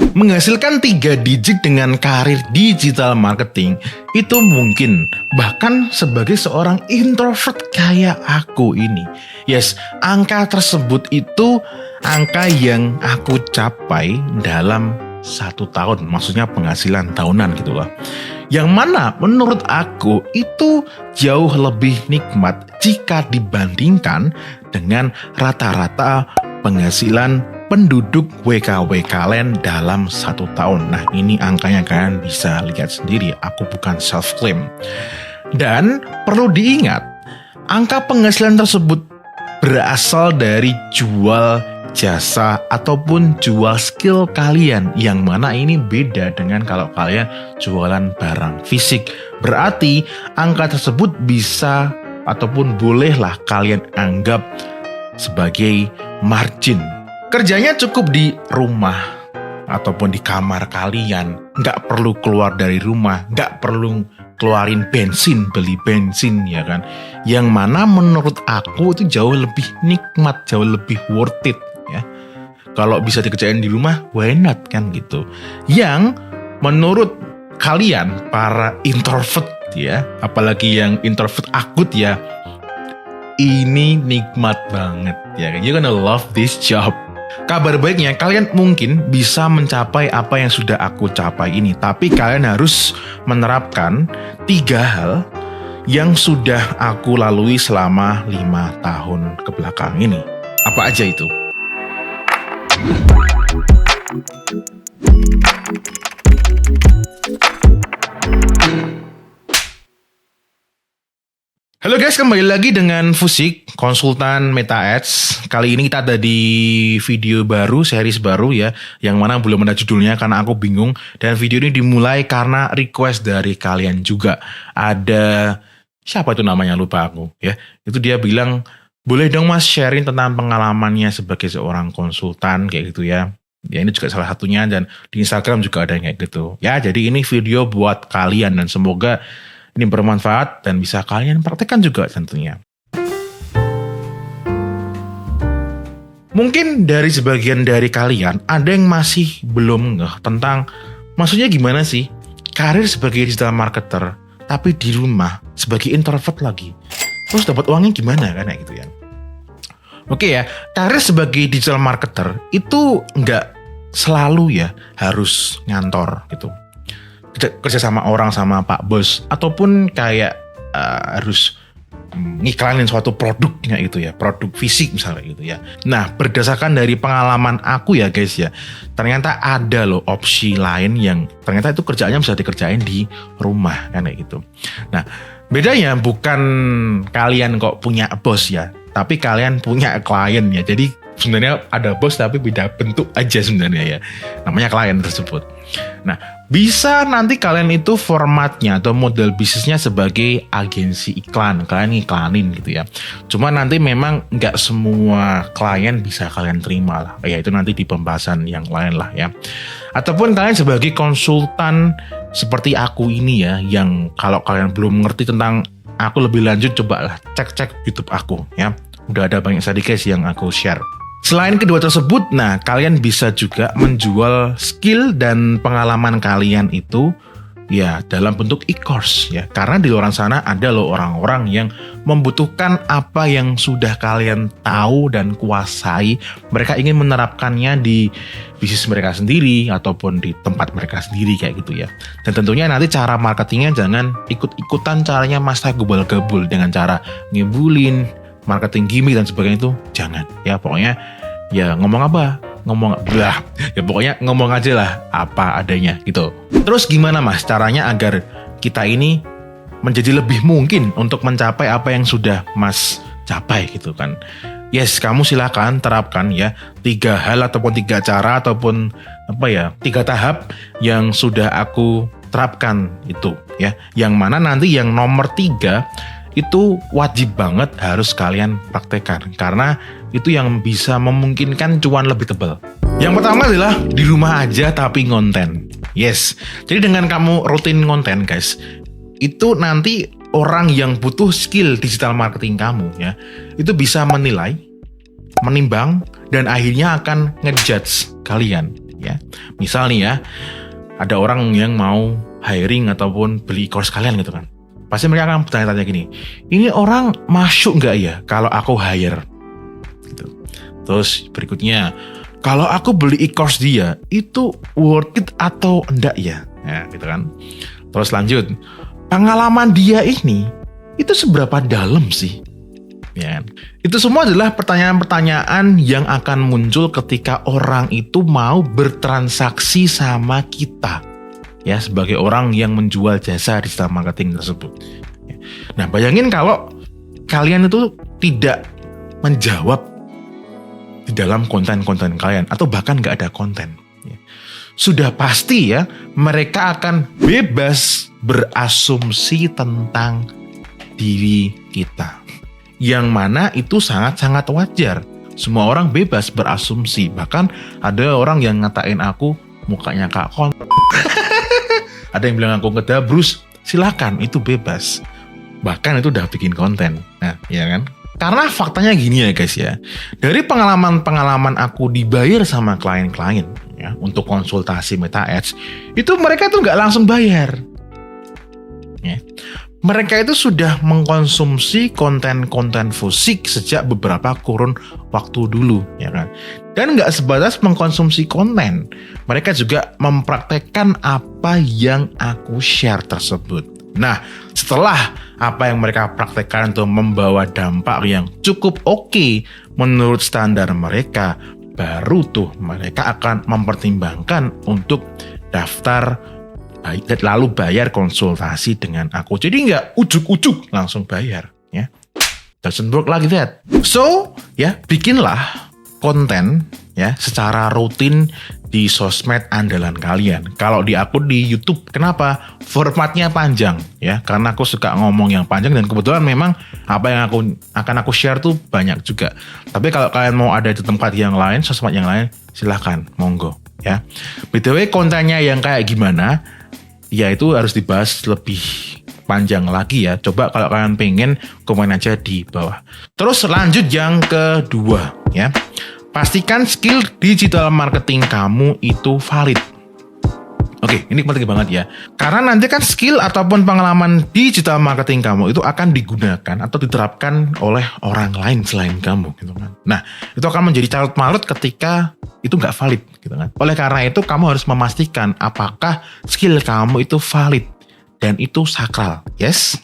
Menghasilkan 3 digit dengan karir digital marketing itu mungkin, bahkan sebagai seorang introvert kayak aku ini. Yes, angka tersebut itu angka yang aku capai dalam 1 tahun, maksudnya penghasilan tahunan gitu loh. Yang mana menurut aku itu jauh lebih nikmat jika dibandingkan dengan rata-rata penghasilan penduduk WKWK Land dalam 1 tahun. Nah, ini angkanya kalian bisa lihat sendiri, aku bukan self-claim. Dan perlu diingat, angka penghasilan tersebut berasal dari jual jasa ataupun jual skill kalian, yang mana ini beda dengan kalau kalian jualan barang fisik. Berarti angka tersebut bisa ataupun bolehlah kalian anggap sebagai margin. Kerjanya cukup di rumah ataupun di kamar kalian, nggak perlu keluar dari rumah, nggak perlu keluarin bensin, beli bensin ya kan. Yang mana menurut aku itu jauh lebih nikmat, jauh lebih worth it ya. Kalau bisa dikerjain di rumah, why not kan gitu. Yang menurut kalian para introvert ya, apalagi yang introvert akut ya, ini nikmat banget ya kan. You're gonna love this job. Kabar baiknya, kalian mungkin bisa mencapai apa yang sudah aku capai ini, tapi kalian harus menerapkan 3 hal yang sudah aku lalui selama 5 tahun kebelakang ini. Apa aja itu? Halo guys, kembali lagi dengan Fusik, konsultan Meta Ads. Kali ini kita ada di video baru, series baru ya, yang mana belum ada judulnya karena aku bingung. Dan video ini dimulai karena request dari kalian juga. Ada, siapa itu namanya, lupa aku ya. Itu dia bilang, boleh dong mas sharing tentang pengalamannya sebagai seorang konsultan kayak gitu ya. Ya ini juga salah satunya, dan di Instagram juga ada yang kayak gitu. Ya jadi ini video buat kalian dan semoga ini bermanfaat dan bisa kalian praktekkan juga tentunya. Mungkin dari sebagian dari kalian ada yang masih belum ngeh tentang maksudnya gimana sih karir sebagai digital marketer tapi di rumah sebagai introvert lagi. Terus dapat uangnya gimana kan gitu ya. Oke ya, karir sebagai digital marketer itu nggak selalu ya harus ngantor gitu. Kerja sama orang, sama Pak Bos, ataupun kayak harus ngiklanin suatu produk kayak gitu ya, produk fisik misalnya gitu ya. Nah, berdasarkan dari pengalaman aku ya guys ya, ternyata ada loh opsi lain yang ternyata itu kerjaannya bisa dikerjain di rumah kan kayak gitu. Nah, bedanya bukan kalian kok punya bos ya, tapi kalian punya klien ya. Jadi sebenarnya ada bos tapi beda bentuk aja sebenarnya ya. Namanya klien tersebut. Nah, bisa nanti kalian itu formatnya atau model bisnisnya sebagai agensi iklan. Kalian iklanin gitu ya. Cuma nanti memang nggak semua klien bisa kalian terima lah. Ya itu nanti di pembahasan yang lain lah ya. Ataupun kalian sebagai konsultan seperti aku ini ya. Yang kalau kalian belum ngerti tentang aku lebih lanjut, coba lah cek YouTube aku ya. Udah ada banyak tadi guys yang aku share. Selain kedua tersebut, nah kalian bisa juga menjual skill dan pengalaman kalian itu ya dalam bentuk e-course ya. Karena di luar sana ada loh orang-orang yang membutuhkan apa yang sudah kalian tahu dan kuasai. Mereka ingin menerapkannya di bisnis mereka sendiri ataupun di tempat mereka sendiri kayak gitu ya. Dan tentunya nanti cara marketingnya jangan ikut-ikutan caranya Mas Gabul-gabul dengan cara ngebulin, marketing gimmick dan sebagainya itu jangan ya. Pokoknya ya ngomong aja lah apa adanya gitu. Terus gimana mas caranya agar kita ini menjadi lebih mungkin untuk mencapai apa yang sudah mas capai gitu kan. Yes, kamu silakan terapkan ya 3 hal ataupun 3 cara ataupun 3 tahap yang sudah aku terapkan itu ya. Yang mana nanti yang nomor 3 itu wajib banget harus kalian praktekkan karena itu yang bisa memungkinkan cuan lebih tebal. Yang pertama adalah di rumah aja tapi ngonten. Yes, jadi dengan kamu rutin ngonten guys, itu nanti orang yang butuh skill digital marketing kamu ya, itu bisa menilai, menimbang dan akhirnya akan ngejudge kalian. ya. Misal nih ya, ada orang yang mau hiring ataupun beli e-course kalian gitu kan. Pasti mereka akan bertanya-tanya gini, ini orang masuk nggak ya kalau aku hire? Gitu. Terus berikutnya, kalau aku beli e-course dia, itu worth it atau enggak ya? Ya gitu kan. Terus lanjut, pengalaman dia ini, itu seberapa dalam sih? Ya, itu semua adalah pertanyaan-pertanyaan yang akan muncul ketika orang itu mau bertransaksi sama kita, ya, sebagai orang yang menjual jasa digital marketing tersebut. Nah, bayangin kalau kalian itu tidak menjawab di dalam konten-konten kalian, atau bahkan nggak ada konten. Sudah pasti ya, mereka akan bebas berasumsi tentang diri kita. Yang mana itu sangat-sangat wajar. Semua orang bebas berasumsi. Bahkan ada orang yang ngatain aku mukanya Kak Kon. Ada yang bilang aku ngedabrus. Silakan, itu bebas. Bahkan itu udah bikin konten. Nah, ya kan? Karena faktanya gini ya guys ya. Dari pengalaman-pengalaman aku dibayar sama klien-klien ya, untuk konsultasi Meta Ads, itu mereka tuh nggak langsung bayar. Ya. Mereka itu sudah mengkonsumsi konten-konten Fusik sejak beberapa kurun waktu dulu, ya kan. Dan nggak sebatas mengkonsumsi konten, mereka juga mempraktekkan apa yang aku share tersebut. Nah, setelah apa yang mereka praktekkan itu membawa dampak yang cukup oke menurut standar mereka, baru tuh mereka akan mempertimbangkan untuk daftar lalu bayar konsultasi dengan aku. Jadi nggak ujuk-ujuk langsung bayar, ya. Doesn't work like that. So, ya, bikinlah konten ya secara rutin di sosmed andalan kalian. Kalau di aku di YouTube, kenapa? Formatnya panjang, ya. Karena aku suka ngomong yang panjang dan kebetulan memang apa yang akan aku share tuh banyak juga. Tapi kalau kalian mau ada di tempat yang lain, sosmed yang lain, silahkan, monggo, ya. BTW kontennya yang kayak gimana? Ya itu harus dibahas lebih panjang lagi ya. Coba kalau kalian pengen, komen aja di bawah. Terus lanjut yang kedua ya. Pastikan skill digital marketing kamu itu valid. Oke, ini penting banget ya. Karena nanti kan skill ataupun pengalaman digital marketing kamu itu akan digunakan atau diterapkan oleh orang lain selain kamu gitu kan. Nah, itu akan menjadi carut marut ketika itu nggak valid gitu kan. Oleh karena itu kamu harus memastikan apakah skill kamu itu valid dan itu sakral. Yes.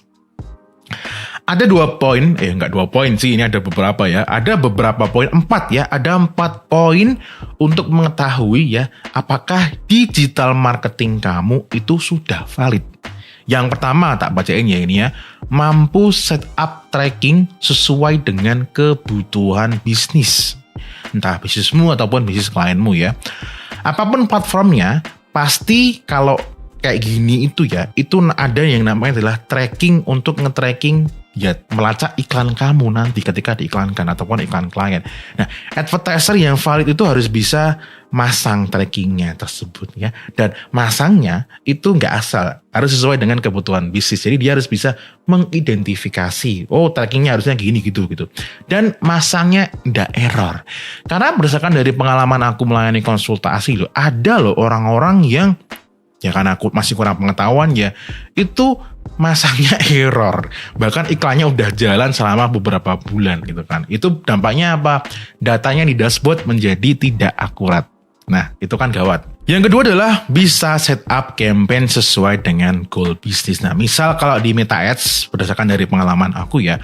Ada 2 poin, nggak 2 poin sih, ini ada beberapa ya. Ada beberapa poin, 4 ya. Ada 4 poin untuk mengetahui ya apakah digital marketing kamu itu sudah valid. Yang pertama, tak bacain ya ini ya. Mampu setup tracking sesuai dengan kebutuhan bisnis. Entah bisnismu ataupun bisnis klienmu ya. Apapun platformnya, pasti kalau kayak gini itu ya, itu ada yang namanya adalah tracking untuk nge-tracking ya melacak iklan kamu nanti ketika diiklankan ataupun iklan klien. Nah, advertiser yang valid itu harus bisa masang trackingnya tersebut ya. Dan masangnya itu nggak asal, harus sesuai dengan kebutuhan bisnis. Jadi dia harus bisa mengidentifikasi, oh trackingnya harusnya gini gitu. Dan masangnya nggak error. Karena berdasarkan dari pengalaman aku melayani konsultasi loh, ada loh orang-orang yang ya karena aku masih kurang pengetahuan ya, itu masangnya error. Bahkan iklannya udah jalan selama beberapa bulan gitu kan. Itu dampaknya apa? Datanya di dashboard menjadi tidak akurat. Nah, itu kan gawat. Yang kedua adalah bisa setup campaign sesuai dengan goal bisnis. Nah, misal kalau di Meta Ads, berdasarkan dari pengalaman aku ya,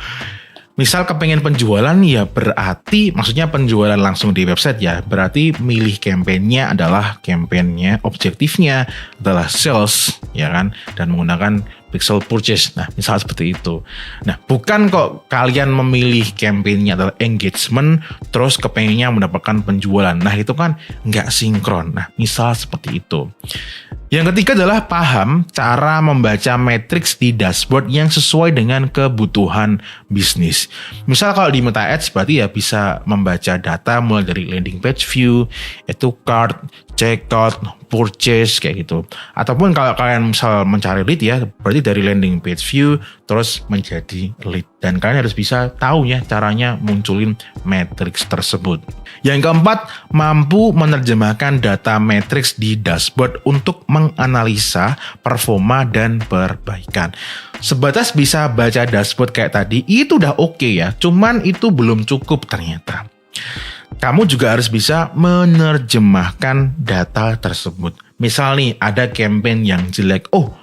misal kepengen penjualan ya berarti, maksudnya penjualan langsung di website ya, berarti milih kampanyenya adalah kampanyenya, objektifnya adalah sales ya kan, dan menggunakan pixel purchase. Nah, misal seperti itu. Nah, bukan kok kalian memilih kampanyenya adalah engagement, terus kepengennya mendapatkan penjualan. Nah, itu kan nggak sinkron. Nah, misal seperti itu. Yang ketiga adalah paham cara membaca matriks di dashboard yang sesuai dengan kebutuhan bisnis. Misal kalau di Meta Ads berarti ya bisa membaca data mulai dari landing page view, itu cart, checkout, purchase kayak gitu. Ataupun kalau kalian misal mencari lead ya, berarti dari landing page view terus menjadi lead. Dan kalian harus bisa tahu ya caranya munculin matrix tersebut. Yang keempat, mampu menerjemahkan data matrix di dashboard untuk menganalisa performa dan perbaikan. Sebatas bisa baca dashboard kayak tadi, itu udah oke ya. Cuman itu belum cukup ternyata. Kamu juga harus bisa menerjemahkan data tersebut. Misal nih ada campaign yang jelek. Oh,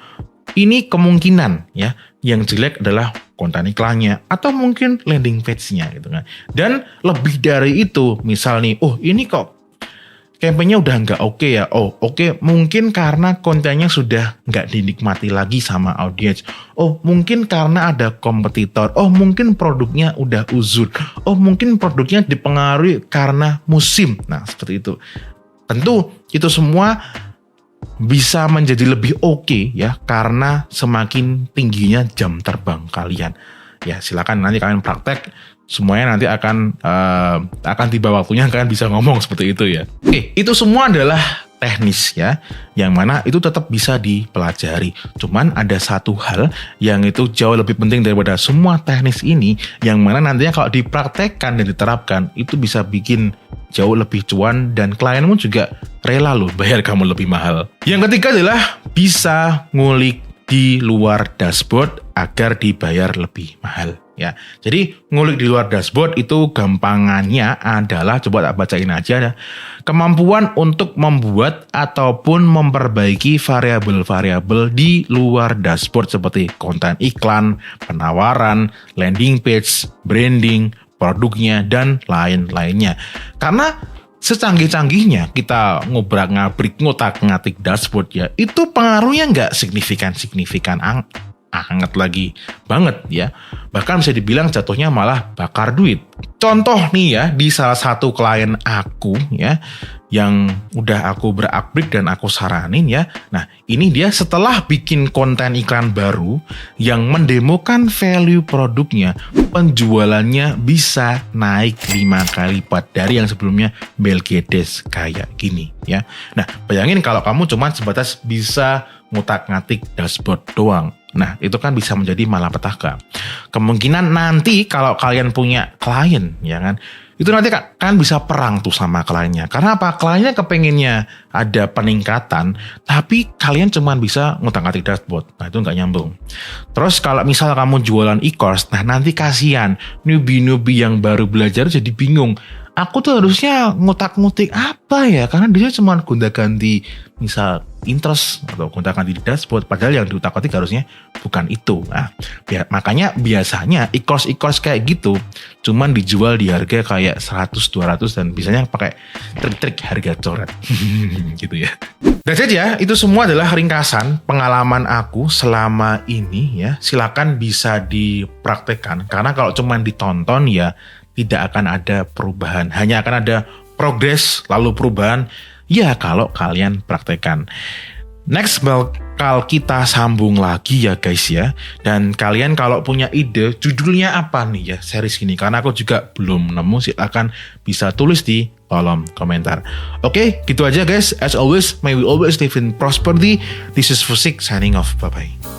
ini kemungkinan ya yang jelek adalah konten iklannya atau mungkin landing page-nya gitu kan. Dan lebih dari itu, misal nih, oh ini kok campaign-nya udah nggak oke ya. Oh oke, mungkin karena kontennya sudah nggak dinikmati lagi sama audiens. Oh mungkin karena ada kompetitor. Oh mungkin produknya udah uzur. Oh mungkin produknya dipengaruhi karena musim. Nah seperti itu. Tentu itu semua bisa menjadi lebih oke ya karena semakin tingginya jam terbang kalian. Ya silakan nanti kalian praktek, semuanya nanti akan tiba waktunya kalian bisa ngomong seperti itu ya. Oke, itu semua adalah teknis ya, yang mana itu tetap bisa dipelajari. Cuman ada satu hal yang itu jauh lebih penting daripada semua teknis ini, yang mana nantinya kalau dipraktekkan dan diterapkan itu bisa bikin jauh lebih cuan dan klienmu juga rela loh bayar kamu lebih mahal. Yang ketiga adalah bisa ngulik di luar dashboard agar dibayar lebih mahal. Ya, jadi ngulik di luar dashboard itu gampangannya adalah, coba tak bacain aja ya. Kemampuan untuk membuat ataupun memperbaiki variabel-variabel di luar dashboard seperti konten iklan, penawaran, landing page, branding, produknya, dan lain-lainnya. Karena secanggih-canggihnya kita ngobrak-ngabrik, ngotak-ngatik dashboard ya, itu pengaruhnya nggak signifikan hangat lagi banget ya. Bahkan bisa dibilang jatuhnya malah bakar duit. Contoh nih ya, di salah satu klien aku ya, yang udah aku berak-abrik dan aku saranin ya. Nah ini dia setelah bikin konten iklan baru yang mendemokan value produknya, penjualannya bisa naik 5 kali lipat dari yang sebelumnya Belgedes kayak gini ya. Nah bayangin kalau kamu cuma sebatas bisa ngutak-ngatik dashboard doang. Nah itu kan bisa menjadi malapetaka. Kemungkinan nanti kalau kalian punya klien ya kan, itu nanti kan bisa perang tuh sama kliennya. Karena apa? Kliennya kepengennya ada peningkatan, tapi kalian cuma bisa ngutak-ngatik dashboard. Nah itu nggak nyambung. Terus kalau misal kamu jualan e-course, nah nanti kasihan newbie-newbie yang baru belajar jadi bingung. Aku tuh harusnya ngutak-ngutik apa ya? Karena dia cuma gonta-ganti misal interest atau gonta-ganti di dashboard. Padahal yang diutak-atik harusnya bukan itu. Nah, makanya biasanya e-course kayak gitu cuman dijual di harga kayak 100-200 dan biasanya pakai trik-trik harga coret. Gitu ya. That's it ya, itu semua adalah ringkasan pengalaman aku selama ini ya. Silakan bisa dipraktekkan karena kalau cuman ditonton ya tidak akan ada perubahan, hanya akan ada progres lalu perubahan ya kalau kalian praktekkan. Next bakal kita sambung lagi ya guys ya. Dan kalian kalau punya ide judulnya apa nih ya series ini, karena aku juga belum nemu, silakan bisa tulis di kolom komentar. Oke, gitu aja guys. As always, may we always live in prosperity. This is Fusik signing off. Bye bye.